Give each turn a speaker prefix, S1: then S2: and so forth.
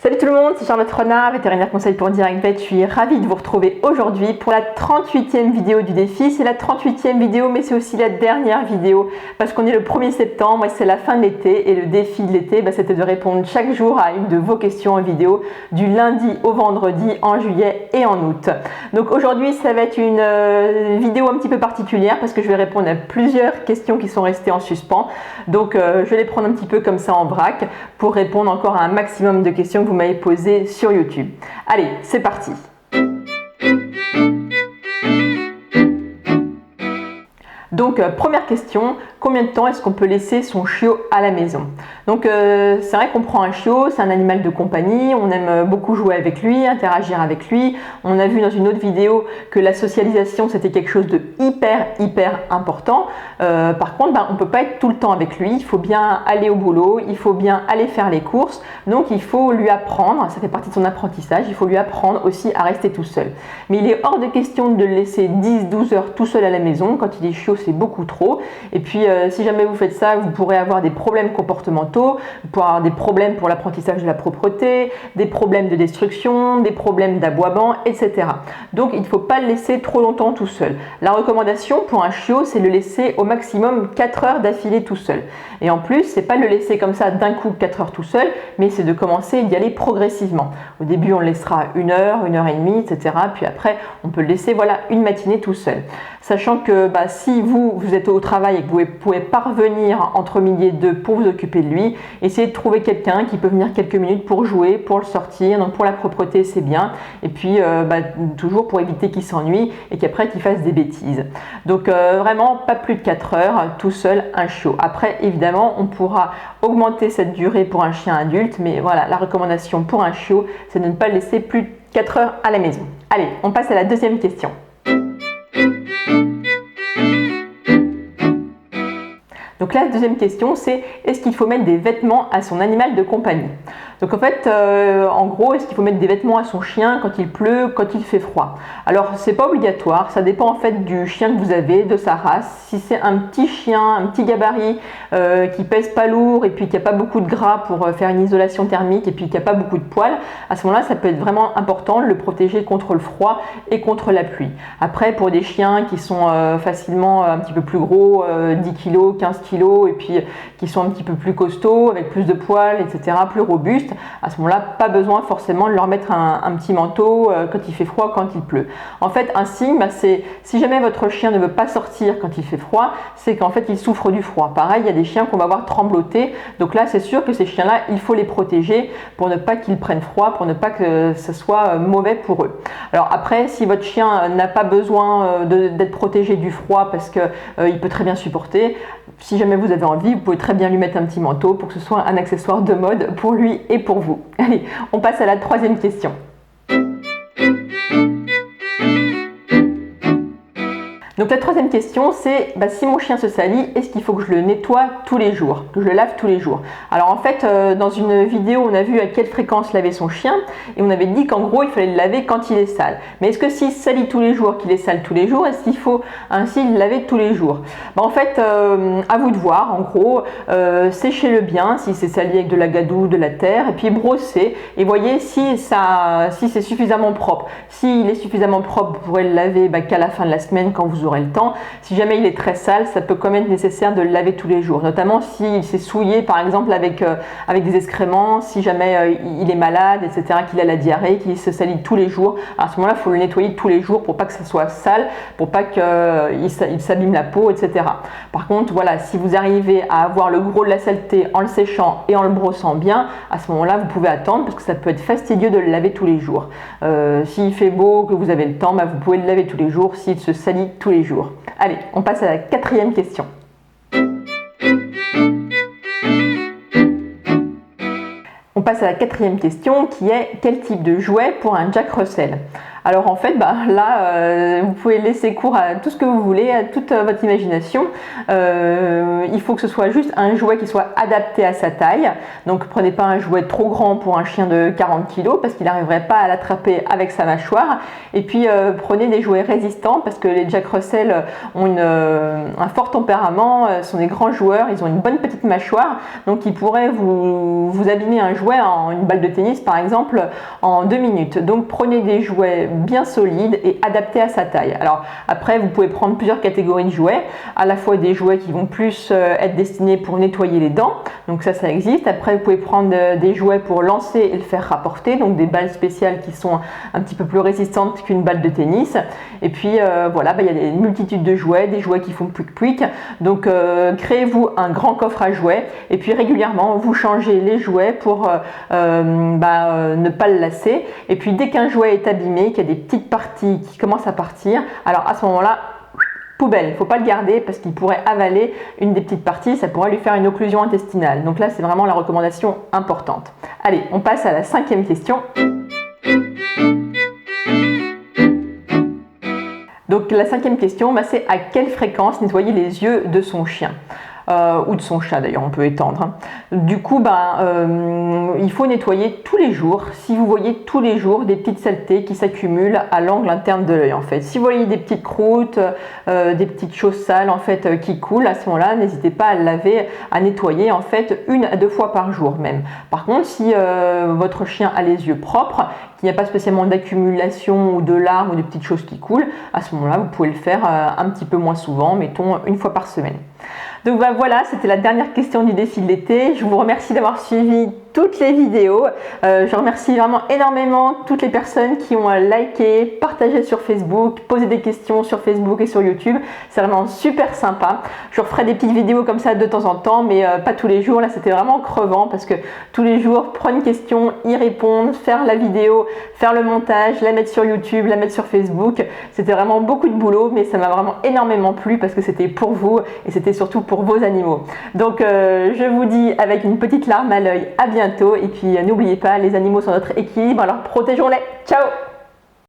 S1: Salut tout le monde, c'est Charlotte Renard, vétérinaire conseil pour Direct Vet. Je suis ravie de vous retrouver aujourd'hui pour la 38e vidéo du défi. C'est la 38e vidéo, mais c'est aussi la dernière vidéo parce qu'on est le 1er septembre et c'est la fin de l'été. Et le défi de l'été, c'était de répondre chaque jour à une de vos questions en vidéo du lundi au vendredi en juillet et en août. Donc aujourd'hui, ça va être une vidéo un petit peu particulière parce que je vais répondre à plusieurs questions qui sont restées en suspens. Donc je vais les prendre un petit peu comme ça en vrac pour répondre encore à un maximum de questions que vous m'avez posées sur YouTube. Allez, c'est parti! Donc première question, combien de temps est-ce qu'on peut laisser son chiot à la maison? Donc c'est vrai qu'on prend un chiot, c'est un animal de compagnie, on aime beaucoup jouer avec lui, interagir avec lui. On a vu dans une autre vidéo que la socialisation c'était quelque chose de hyper important. Par contre, on ne peut pas être tout le temps avec lui, il faut bien aller au boulot, il faut bien aller faire les courses. Donc il faut lui apprendre, ça fait partie de son apprentissage, il faut lui apprendre aussi à rester tout seul. Mais il est hors de question de le laisser 10-12 heures tout seul à la maison. Quand il est chiot, c'est beaucoup trop. Et puis si jamais vous faites ça, vous pourrez avoir des problèmes comportementaux, vous pourrez avoir des problèmes pour l'apprentissage de la propreté, des problèmes de destruction, des problèmes d'aboiement, etc. Donc il ne faut pas le laisser trop longtemps tout seul. La recommandation pour un chiot, c'est de le laisser au maximum 4 heures d'affilée tout seul. Et en plus, c'est pas de le laisser comme ça d'un coup 4 heures tout seul, mais c'est de commencer d'y aller progressivement. Au début, on le laissera 1 heure, 1 heure et demie, etc. Puis après, on peut le laisser une matinée tout seul. Sachant que si vous êtes au travail et que vous pouvez pas revenir entre midi et 2 pour vous occuper de lui, essayez de trouver quelqu'un qui peut venir quelques minutes pour jouer, pour le sortir. Donc pour la propreté, c'est bien. Et puis toujours pour éviter qu'il s'ennuie et qu'après qu'il fasse des bêtises. Donc vraiment pas plus de 4 heures tout seul un chiot. Après évidemment on pourra augmenter cette durée pour un chien adulte, mais voilà, la recommandation pour un chiot, c'est de ne pas le laisser plus de 4 heures à la maison. Allez, on passe à la deuxième question. Donc la deuxième question, c'est est-ce qu'il faut mettre des vêtements à son animal de compagnie? Donc en fait, en gros, est-ce qu'il faut mettre des vêtements à son chien quand il pleut, quand il fait froid? Alors c'est pas obligatoire, ça dépend en fait du chien que vous avez, de sa race. Si c'est un petit chien, un petit gabarit qui pèse pas lourd et puis qui a pas beaucoup de gras pour faire une isolation thermique et puis qui a pas beaucoup de poils, à ce moment-là, ça peut être vraiment important de le protéger contre le froid et contre la pluie. Après, pour des chiens qui sont facilement un petit peu plus gros, 10 kg, 15 kg et puis qui sont un petit peu plus costauds, avec plus de poils, etc., plus robustes, à ce moment-là, pas besoin forcément de leur mettre un petit manteau quand il fait froid, quand il pleut. En fait, un signe, c'est si jamais votre chien ne veut pas sortir quand il fait froid, c'est qu'en fait, il souffre du froid. Pareil, il y a des chiens qu'on va voir trembloter. Donc là, c'est sûr que ces chiens-là, il faut les protéger pour ne pas qu'ils prennent froid, pour ne pas que ce soit mauvais pour eux. Alors après, si votre chien n'a pas besoin d'être protégé du froid parce qu'il peut très bien supporter, si jamais vous avez envie, vous pouvez très bien lui mettre un petit manteau pour que ce soit un accessoire de mode pour lui et pour vous. Allez, on passe à la troisième question. Donc la troisième question, c'est si mon chien se salit, est-ce qu'il faut que je le nettoie tous les jours, que je le lave tous les jours? Alors en fait, dans une vidéo, on a vu à quelle fréquence laver son chien et on avait dit qu'en gros, il fallait le laver quand il est sale. Mais est-ce que s'il se salit tous les jours, qu'il est sale tous les jours, est-ce qu'il faut ainsi le laver tous les jours? En fait, à vous de voir, en gros, séchez-le bien si c'est sali avec de la gadoue, de la terre, et puis brossez et voyez si c'est suffisamment propre. S'il est suffisamment propre, vous pourrez le laver qu'à la fin de la semaine quand vous aurez le temps. Si jamais il est très sale, ça peut quand même être nécessaire de le laver tous les jours, notamment s'il s'est souillé par exemple avec des excréments, si jamais il est malade, etc., qu'il a la diarrhée, qu'il se salit tous les jours. À ce moment-là, il faut le nettoyer tous les jours pour pas que ça soit sale, pour pas qu'il s'abîme la peau, etc. Par contre, voilà, si vous arrivez à avoir le gros de la saleté en le séchant et en le brossant bien, à ce moment-là, vous pouvez attendre parce que ça peut être fastidieux de le laver tous les jours. S'il fait beau, que vous avez le temps, vous pouvez le laver tous les jours s'il se salit tous les jours. Allez, on passe à la quatrième question. On passe à la quatrième question qui est quel type de jouet pour un Jack Russell? Alors en fait, là, vous pouvez laisser cours à tout ce que vous voulez, à toute votre imagination. Il faut que ce soit juste un jouet qui soit adapté à sa taille. Donc prenez pas un jouet trop grand pour un chien de 40 kg parce qu'il n'arriverait pas à l'attraper avec sa mâchoire. Et puis prenez des jouets résistants parce que les Jack Russell ont un fort tempérament, sont des grands joueurs, ils ont une bonne petite mâchoire. Donc ils pourraient vous abîmer un jouet, une balle de tennis par exemple, en 2 minutes. Donc prenez des jouets bien solides et adaptés à sa taille. Alors après, vous pouvez prendre plusieurs catégories de jouets, à la fois des jouets qui vont plus être destinés pour nettoyer les dents, donc ça existe. Après, vous pouvez prendre des jouets pour lancer et le faire rapporter, donc des balles spéciales qui sont un petit peu plus résistantes qu'une balle de tennis. Et puis voilà, il y a des multitudes de jouets, des jouets qui font pouic-pouic. Donc créez-vous un grand coffre à jouets et puis régulièrement vous changez les jouets pour ne pas le lasser. Et puis dès qu'un jouet est abîmé, qu'il y a des petites parties qui commencent à partir, alors à ce moment-là, poubelle, il ne faut pas le garder parce qu'il pourrait avaler une des petites parties, ça pourrait lui faire une occlusion intestinale. Donc là, c'est vraiment la recommandation importante. Allez, on passe à la 5e question. Donc la 5e question, c'est à quelle fréquence nettoyer les yeux de son chien ou de son chat d'ailleurs, on peut étendre. Du coup, il faut nettoyer tous les jours. Si vous voyez tous les jours des petites saletés qui s'accumulent à l'angle interne de l'œil, en fait. Si vous voyez des petites croûtes, des petites choses sales en fait qui coulent, à ce moment-là, n'hésitez pas à laver, à nettoyer en fait 1 à 2 fois par jour même. Par contre, si votre chien a les yeux propres, qu'il n'y a pas spécialement d'accumulation ou de larmes ou de petites choses qui coulent, à ce moment-là, vous pouvez le faire un petit peu moins souvent, mettons 1 fois par semaine. Donc voilà, c'était la dernière question du défi de l'été. Je vous remercie d'avoir suivi toutes les vidéos. Je remercie vraiment énormément toutes les personnes qui ont liké, partagé sur Facebook, posé des questions sur Facebook et sur YouTube. C'est vraiment super sympa. Je referai des petites vidéos comme ça de temps en temps, mais pas tous les jours. Là, c'était vraiment crevant parce que tous les jours, prendre une question, y répondre, faire la vidéo, faire le montage, la mettre sur YouTube, la mettre sur Facebook. C'était vraiment beaucoup de boulot, mais ça m'a vraiment énormément plu parce que c'était pour vous et c'était surtout pour vos animaux. Donc, je vous dis avec une petite larme à l'œil, à bientôt. Et puis, n'oubliez pas, les animaux sont notre équilibre, alors protégeons-les. Ciao!